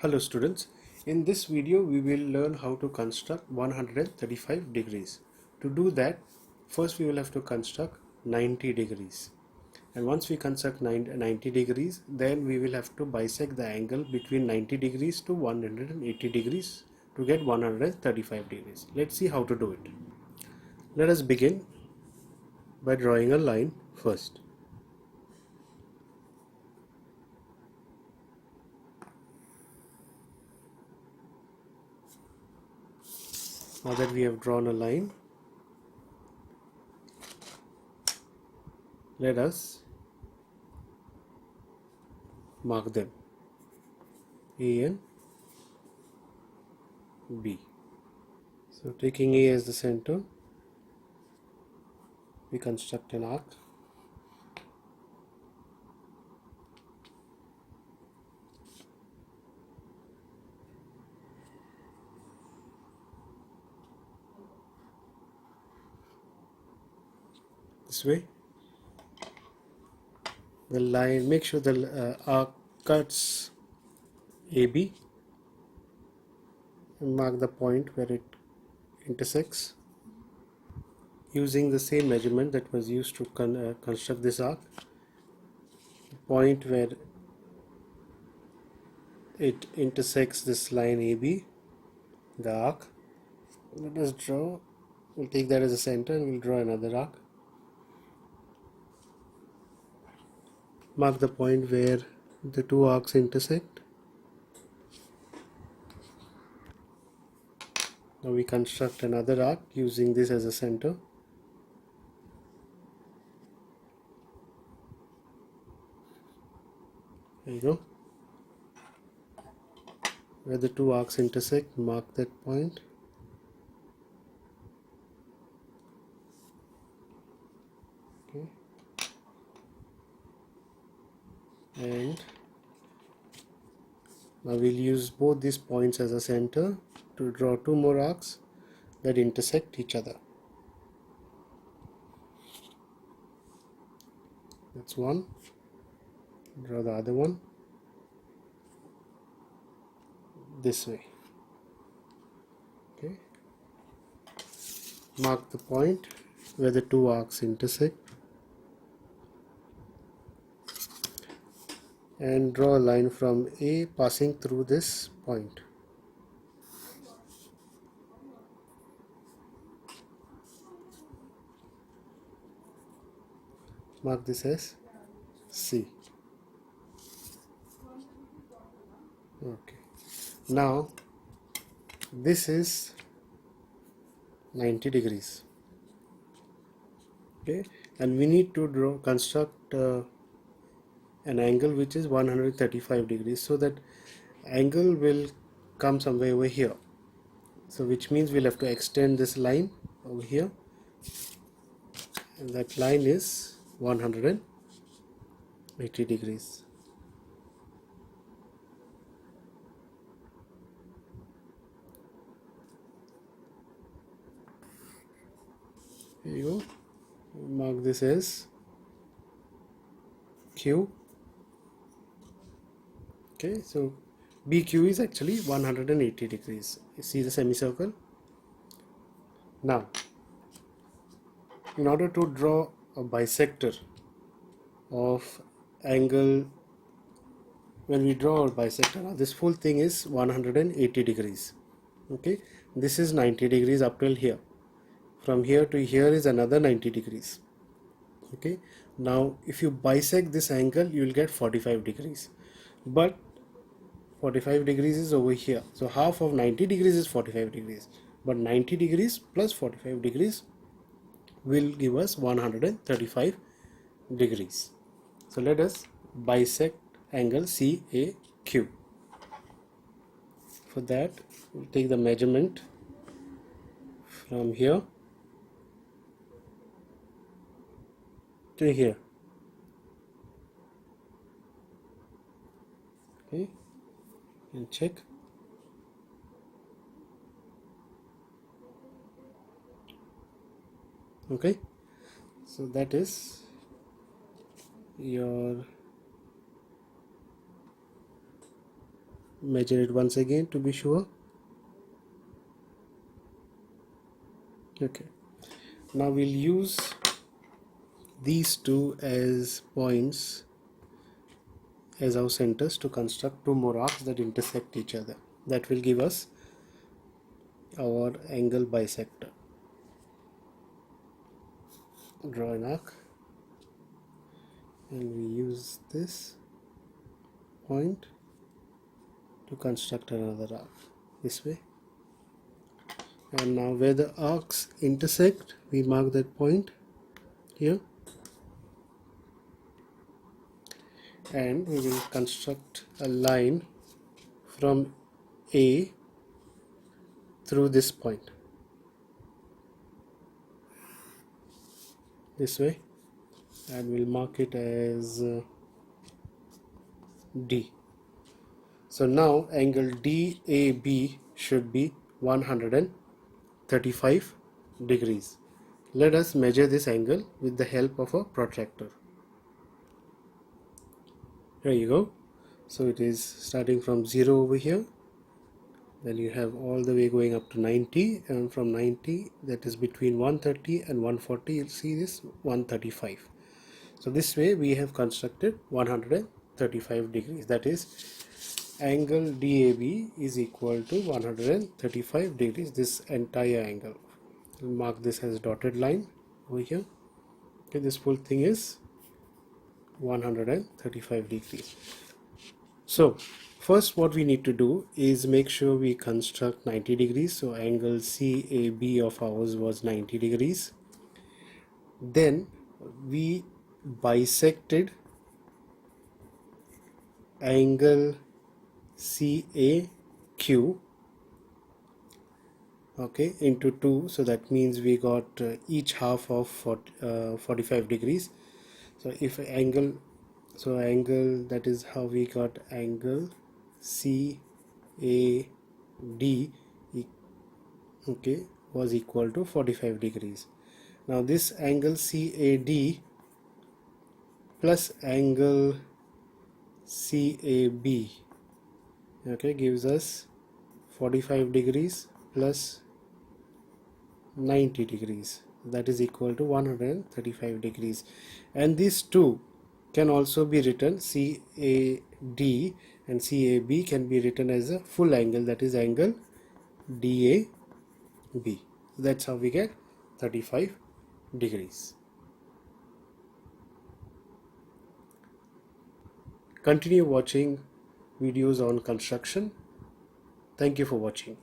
Hello students, in this video we will learn how to construct 135 degrees. To do that, first we will have to construct 90 degrees, and once we construct 90 degrees, then we will have to bisect the angle between 90 degrees to 180 degrees to get 135 degrees. Let's see how to do it. Let us begin by drawing a line first. Now that we have drawn a line, let us mark them A and B. So taking A as the center, we construct an arc. This way. The line, make sure the arc cuts AB and mark the point where it intersects using the same measurement that was used to construct this arc. The point where it intersects this line AB, the arc. Let us draw, we'll take that as a center and we'll draw another arc. Mark the point where the two arcs intersect. Now we construct another arc using this as a center. There you go. Where the two arcs intersect, mark that point. Okay. And now we'll use both these points as a center to draw two more arcs that intersect each other. That's one. Draw the other one this way. Okay. Mark the point where the two arcs intersect and draw a line from A passing through this point. Mark this as C. Okay. Now this is 90 degrees. Okay, and we need to construct an angle which is 135 degrees, so that angle will come somewhere over here. So which means we'll have to extend this line over here, and that line is 180 degrees. Here you go. Mark this as Q. Okay, so BQ is actually 180 degrees. You see the semicircle? Now, in order to draw a bisector of angle, when we draw a bisector, now this full thing is 180 degrees. Okay, this is 90 degrees up till here. From here to here is another 90 degrees. Okay, now if you bisect this angle, you will get 45 degrees. But 45 degrees is over here. So half of 90 degrees is 45 degrees. But 90 degrees plus 45 degrees will give us 135 degrees. So let us bisect angle CAQ. For that, we'll take the measurement from here to here. Okay, and check. Okay, so that is your measure it once again to be sure. Okay, now we'll use these two as points as our centers to construct two more arcs that intersect each other. That will give us our angle bisector. Draw an arc and we use this point to construct another arc this way. And now where the arcs intersect, we mark that point here, and we will construct a line from A through this point this way, and we'll mark it as D. So now angle DAB should be 135 degrees. Let us measure this angle with the help of a protractor. Here you go. So it is starting from 0 over here, then you have all the way going up to 90, and from 90, that is between 130 and 140, you'll see this 135. So this way we have constructed 135 degrees. That is, angle DAB is equal to 135 degrees, this entire angle. We'll mark this as dotted line over here. Okay, this full thing is 135 degrees. So first what we need to do is make sure we construct 90 degrees. So angle CAB of ours was 90 degrees. Then we bisected angle CAQ, okay, into two. So that means we got each half of 45 degrees. So if angle, so angle, that is how we got angle CAD, okay, was equal to 45 degrees. Now this angle CAD plus angle CAB, okay, gives us 45 degrees plus 90 degrees, that is equal to 135 degrees. And these two can also be written, CAD and CAB can be written as a full angle, that is angle DAB. That's how we get 35 degrees. Continue watching videos on construction. Thank you for watching.